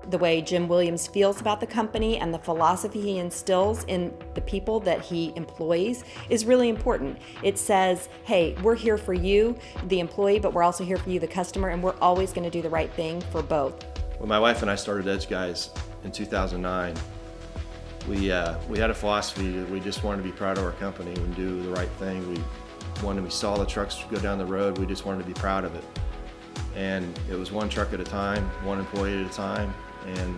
the way Jim Williams feels about the company and the philosophy he instills in the people that he employs is really important. It says, hey, we're here for you, the employee, but we're also here for you, the customer, and we're always going to do the right thing for both. When my wife and I started Edge Guys in 2009, we had a philosophy that we just wanted to be proud of our company and do the right thing. When we saw the trucks go down the road, we just wanted to be proud of it. And it was one truck at a time, one employee at a time, and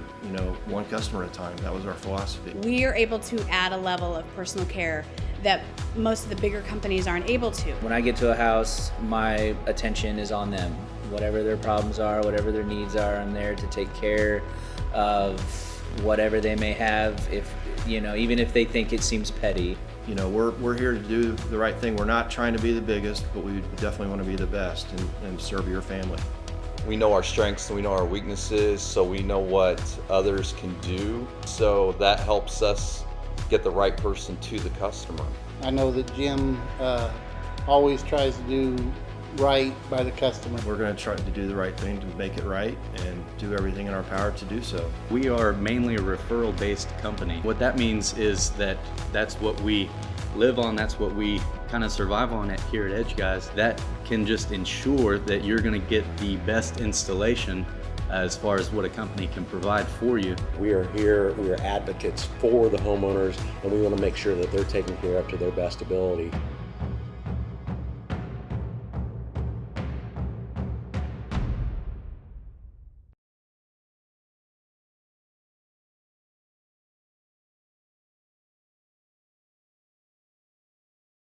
one customer at a time. That was our philosophy. We are able to add a level of personal care that most of the bigger companies aren't able to. When I get to a house, my attention is on them. Whatever their problems are, whatever their needs are, I'm there to take care of whatever they may have, even if they think it seems petty. We're here to do the right thing. We're not trying to be the biggest, but we definitely want to be the best and serve your family. We know our strengths and we know our weaknesses, so we know what others can do. So that helps us get the right person to the customer. I know that Jim always tries to do right by the customer. We're going to try to do the right thing to make it right and do everything in our power to do so. We are mainly a referral-based company. What that means is that that's what we live on, that's what we kind of survive on here at Edge Guys. That can just ensure that you're going to get the best installation as far as what a company can provide for you. We are here, we are advocates for the homeowners, and we want to make sure that they're taken care of to their best ability.